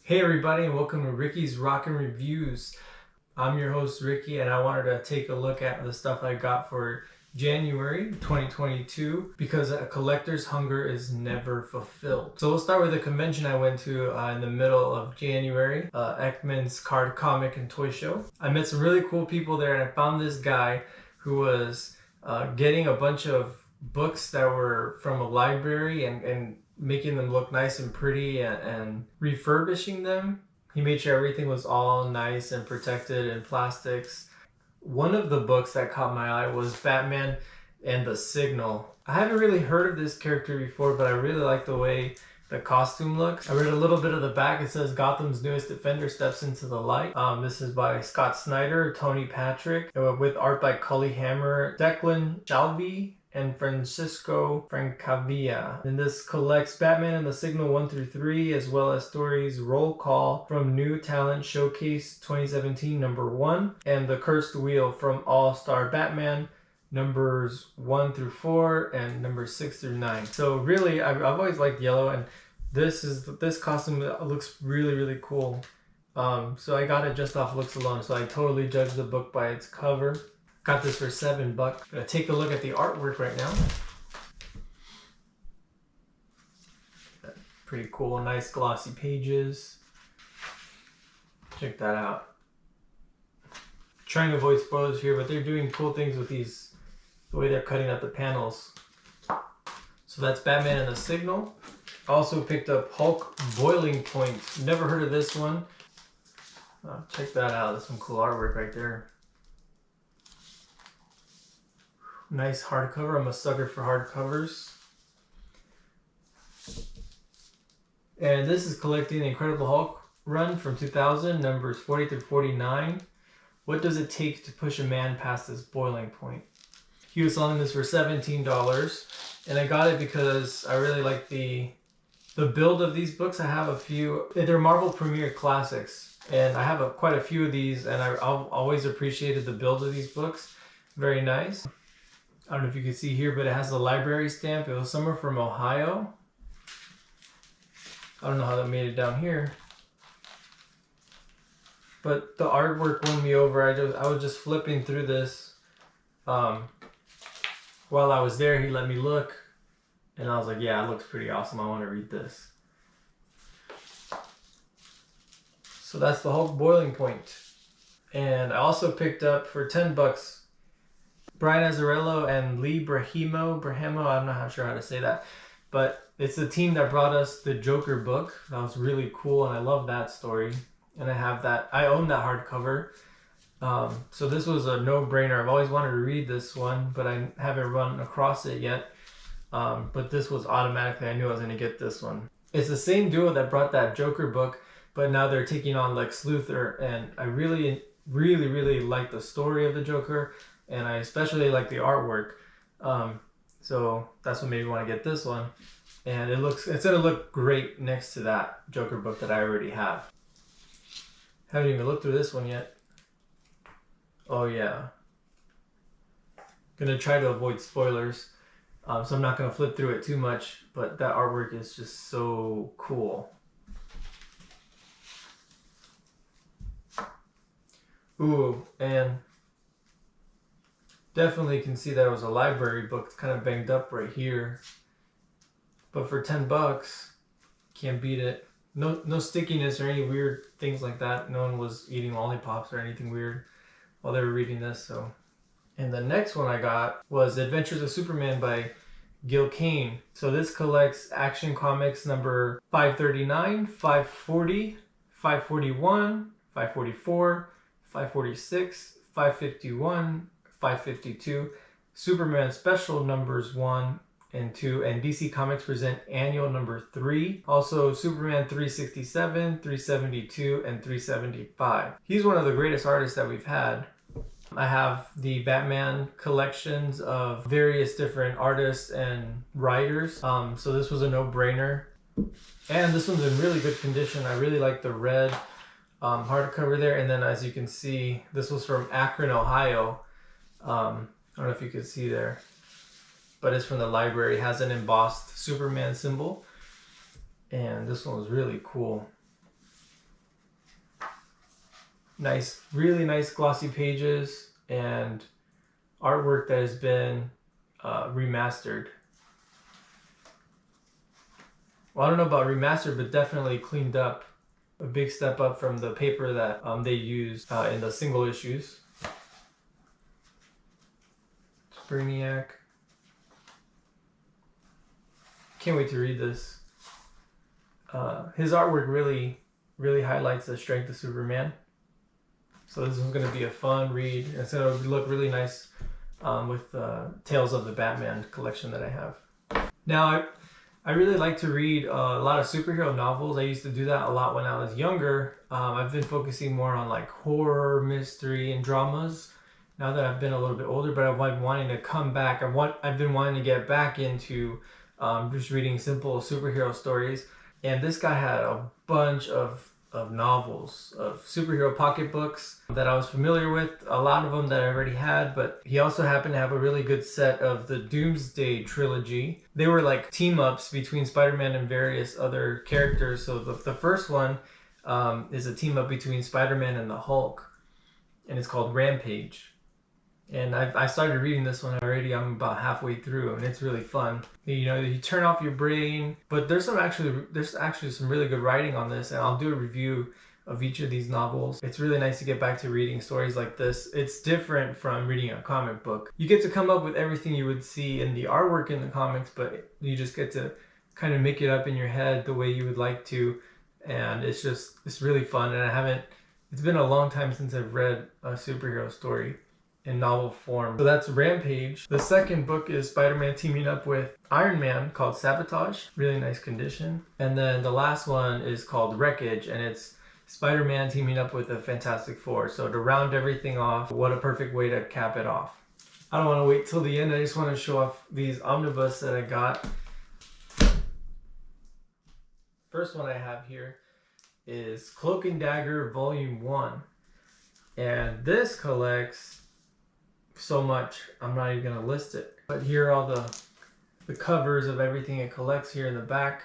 Hey everybody, and welcome to Ricky's Rockin' Reviews. I'm your host Ricky, and I wanted to take a look at the stuff I got for January 2022 because a collector's hunger is never fulfilled. So we'll start with a convention I went to in the middle of January, Ekman's Card, Comic, and Toy Show. I met some really cool people there, and I found this guy who was getting a bunch of books that were from a library and making them look nice and pretty and refurbishing them. He made sure everything was all nice and protected in plastics. One of the books that caught my eye was Batman and the Signal. I haven't really heard of this character before, but I really like the way the costume looks. I read a little bit of the back. It says Gotham's newest defender steps into the light. This is by Scott Snyder, Tony Patrick, with art by Cully Hammer, Declan Shalvey, and Francisco Francavilla. And this collects Batman and the Signal 1 through 3, as well as stories Roll Call from New Talent Showcase 2017 number 1, and The Cursed Wheel from All-Star Batman numbers 1 through 4 and numbers 6 through 9. So really, I've always liked yellow, and this costume looks really cool. So I got it just off looks alone, so I totally judged the book by its cover. Got this for $7. Gonna take a look at the artwork right now. Pretty cool, nice glossy pages. Check that out. Trying to avoid spoilers here, but they're doing cool things with these, the way they're cutting out the panels. So that's Batman and the Signal. Also picked up Hulk Boiling Point. Never heard of this one. Check that out. That's some cool artwork right there. Nice hardcover. I'm a sucker for hardcovers. And this is collecting the Incredible Hulk run from 2000, numbers 40 through 49. What does it take to push a man past this boiling point? He was selling this for $17, and I got it because I really like the build of these books. I have a few. They're Marvel Premiere Classics, and I have quite a few of these, and I've always appreciated the build of these books. Very nice. I don't know if you can see here, but it has the library stamp. It was somewhere from Ohio. I don't know how that made it down here. But the artwork won me over. I was just flipping through this. While I was there, he let me look. And I was like, yeah, it looks pretty awesome. I want to read this. So that's the Hulk Boiling Point. And I also picked up for $10 Brian Azzarello and Lee Brahimo, I'm not sure how to say that, but it's the team that brought us the Joker book. That was really cool, and I love that story. And I own that hardcover. So this was a no-brainer. I've always wanted to read this one, but I haven't run across it yet. But this was automatically, I knew I was going to get this one. It's the same duo that brought that Joker book, but now they're taking on Lex Luthor, and I really like the story of the Joker. And I especially like the artwork. So that's what made me want to get this one. And it's going to look great next to that Joker book that I already have. Haven't even looked through this one yet. Oh yeah. Gonna try to avoid spoilers. So I'm not going to flip through it too much, but that artwork is just so cool. Ooh, and definitely can see that it was a library book. It's kind of banged up right here. But for $10, can't beat it. No stickiness or any weird things like that. No one was eating lollipops or anything weird while they were reading this. So, and the next one I got was Adventures of Superman by Gil Kane. So this collects Action Comics number 539, 540, 541, 544, 546, 551, 552, Superman Special numbers 1 and 2, and DC Comics present annual number 3. Also Superman 367, 372, and 375. He's one of the greatest artists that we've had. I have the Batman collections of various different artists and writers. So this was a no-brainer. And this one's in really good condition. I really like the red hardcover there. And then as you can see, this was from Akron, Ohio. I don't know if you can see there, but it's from the library. It has an embossed Superman symbol, and this one was really cool. Nice, really nice glossy pages and artwork that has been remastered. Well, I don't know about remastered, but definitely cleaned up. A big step up from the paper that they used in the single issues. Brainiac. Can't wait to read this. His artwork really highlights the strength of Superman. So this one's going to be a fun read. It's going to look really nice with Tales of the Batman collection that I have. Now, I really like to read a lot of superhero novels. I used to do that a lot when I was younger. I've been focusing more on like horror, mystery, and dramas now that I've been a little bit older, but I've been wanting to come back. I've been wanting to get back into just reading simple superhero stories. And this guy had a bunch of novels, of superhero pocketbooks that I was familiar with, a lot of them that I already had, but he also happened to have a really good set of the Doomsday trilogy. They were like team-ups between Spider-Man and various other characters. So the first one is a team-up between Spider-Man and the Hulk, and it's called Rampage. And I started reading this one already. I'm about halfway through, and it's really fun. You know, you turn off your brain, but there's actually some really good writing on this, and I'll do a review of each of these novels. It's really nice to get back to reading stories like this. It's different from reading a comic book. You get to come up with everything you would see in the artwork in the comics, but you just get to kind of make it up in your head the way you would like to, and it's really fun. And it's been a long time since I've read a superhero story in novel form. So that's Rampage. The second book is Spider-Man teaming up with Iron Man, called Sabotage. Really nice condition. And then the last one is called Wreckage, and it's Spider-Man teaming up with the Fantastic Four. So to round everything off, what a perfect way to cap it off. I don't want to wait till the end. I just want to show off these omnibus that I got. First one I have here is Cloak and Dagger Volume 1. And this collects so much, I'm not even going to list it. But here are all the covers of everything it collects here in the back.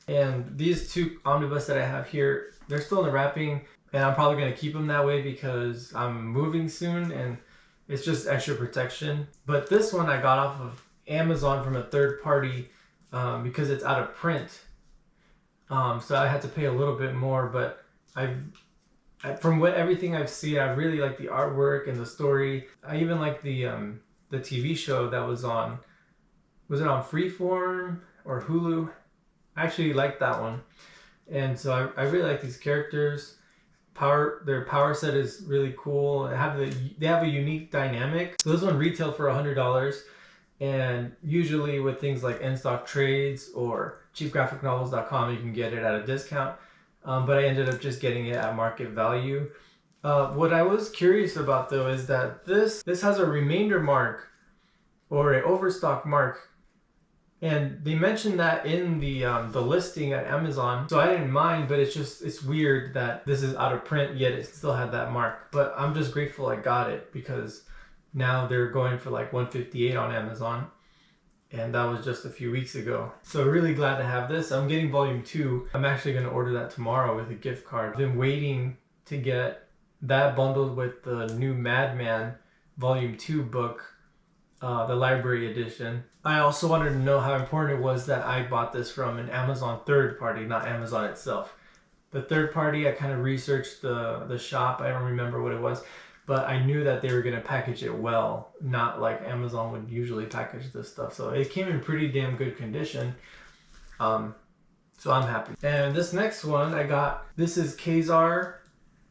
And these two omnibus that I have here, they're still in the wrapping, and I'm probably going to keep them that way because I'm moving soon and it's just extra protection. But this one I got off of Amazon from a third party because it's out of print. So I had to pay a little bit more, but from everything I've seen, I really like the artwork and the story. I even like the TV show that was on. Was it on Freeform or Hulu? I actually liked that one, and so I really like these characters. Their power set is really cool. They have a unique dynamic. So this one retailed for $100, and usually with things like in-stock trades or cheapgraphicnovels.com, you can get it at a discount. But I ended up just getting it at market value. What I was curious about though is that this has a remainder mark or an overstock mark, and they mentioned that in the listing at Amazon. So I didn't mind, but it's weird that this is out of print yet it still had that mark. But I'm just grateful I got it because now they're going for like $158 on Amazon. And that was just a few weeks ago. So really glad to have this. I'm getting volume 2. I'm actually going to order that tomorrow with a gift card. I've been waiting to get that bundled with the new Madman volume 2 book, the library edition. I also wanted to know how important it was that I bought this from an Amazon third party, not Amazon itself. The third party, I kind of researched the shop. I don't remember what it was. But I knew that they were going to package it well, not like Amazon would usually package this stuff. So it came in pretty damn good condition. So I'm happy. And this next one I got, this is Kazar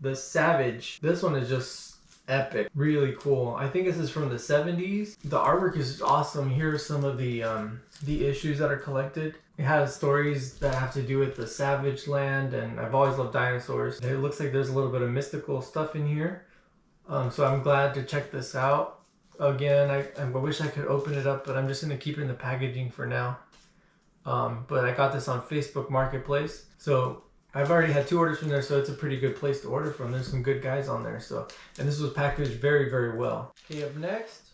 the Savage. This one is just epic. Really cool. I think this is from the 70s. The artwork is awesome. Here are some of the issues that are collected. It has stories that have to do with the Savage Land, and I've always loved dinosaurs. It looks like there's a little bit of mystical stuff in here. So I'm glad to check this out. Again, I wish I could open it up, but I'm just going to keep it in the packaging for now. But I got this on Facebook Marketplace. So I've already had 2 orders from there, so it's a pretty good place to order from. There's some good guys on there. And this was packaged very, very well. Okay, up next,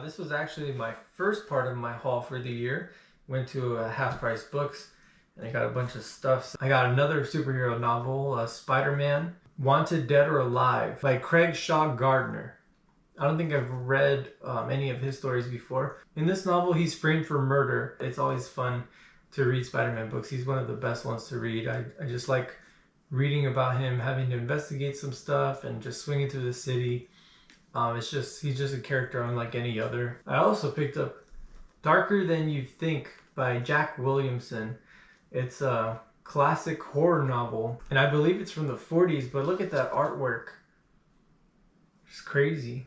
this was actually my first part of my haul for the year. Went to Half Price Books, and I got a bunch of stuff. So I got another superhero novel, Spider-Man, Wanted Dead or Alive by Craig Shaw Gardner. I don't think I've read any of his stories before. In this novel, he's framed for murder. It's always fun to read Spider-Man books. He's one of the best ones to read. I just like reading about him having to investigate some stuff and just swinging through the city. He's just a character unlike any other. I also picked up Darker Than You Think by Jack Williamson. It's a classic horror novel, and I believe it's from the 40s, but look at that artwork. It's crazy.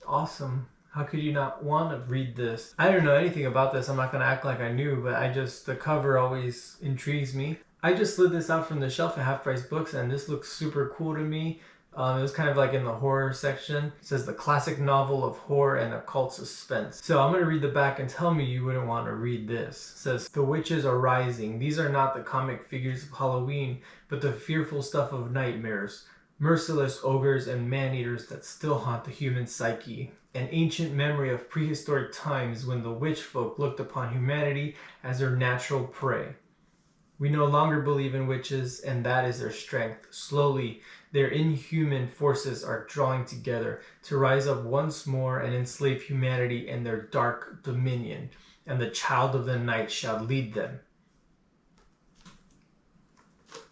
Awesome. How could you not want to read this? I don't know anything about this. I'm not going to act like I knew, but the cover always intrigues me. I just slid this out from the shelf at Half Price Books, and this looks super cool to me. It was kind of like in the horror section. It says the classic novel of horror and occult suspense. So I'm going to read the back and tell me you wouldn't want to read this. It says, "The witches are rising. These are not the comic figures of Halloween, but the fearful stuff of nightmares. Merciless ogres and man-eaters that still haunt the human psyche. An ancient memory of prehistoric times when the witch folk looked upon humanity as their natural prey. We no longer believe in witches, and that is their strength. Slowly, their inhuman forces are drawing together to rise up once more and enslave humanity in their dark dominion, and the child of the night shall lead them."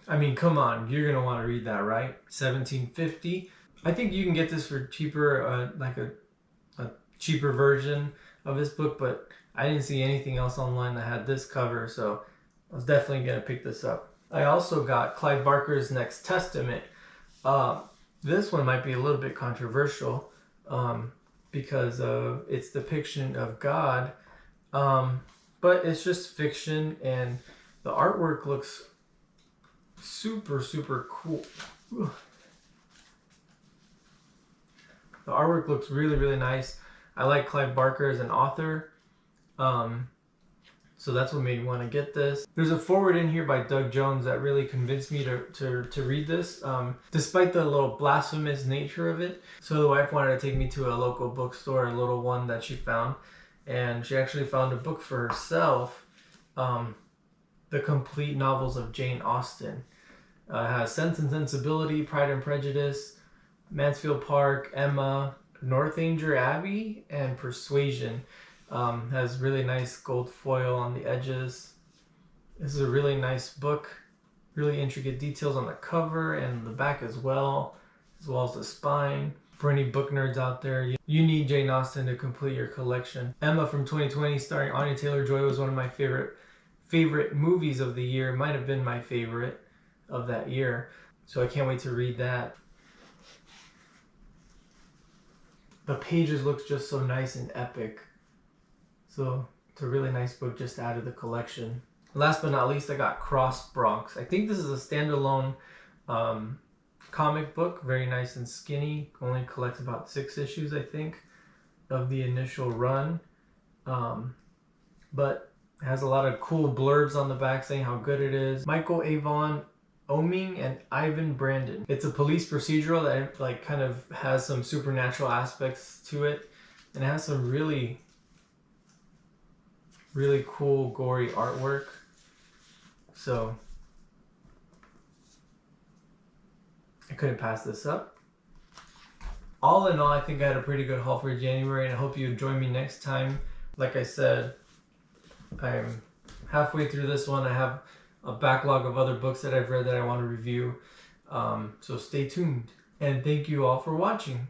I mean, come on, you're going to want to read that, right? $17.50. I think you can get this for cheaper, like a cheaper version of this book, but I didn't see anything else online that had this cover, so I was definitely going to pick this up. I also got Clive Barker's Next Testament. This one might be a little bit controversial because of its depiction of God, but it's just fiction, and the artwork looks super, super cool. The artwork looks really, really nice. I like Clive Barker as an author. So that's what made me want to get this. There's a foreword in here by Doug Jones that really convinced me to read this, despite the little blasphemous nature of it. So the wife wanted to take me to a local bookstore, a little one that she found, and she actually found a book for herself, The Complete Novels of Jane Austen. It has Sense and Sensibility, Pride and Prejudice, Mansfield Park, Emma, Northanger Abbey, and Persuasion. Has really nice gold foil on the edges. This is a really nice book. Really intricate details on the cover and the back as well as the spine. For any book nerds out there, you need Jane Austen to complete your collection. Emma from 2020, starring Anya Taylor-Joy, was one of my favorite movies of the year. It might have been my favorite of that year. So I can't wait to read that. The pages look just so nice and epic. So it's a really nice book just to add to the collection. Last but not least, I got Cross Bronx. I think this is a standalone comic book, very nice and skinny. Only collects about 6 issues, I think, of the initial run. But it has a lot of cool blurbs on the back saying how good it is. Michael Avon Oeming and Ivan Brandon. It's a police procedural that kind of has some supernatural aspects to it, and it has some really cool gory artwork. So I couldn't pass this up. All in all, I think I had a pretty good haul for January, and I hope you join me next time. Like I said, I'm halfway through this one. I have a backlog of other books that I've read that I want to review. So stay tuned. And thank you all for watching.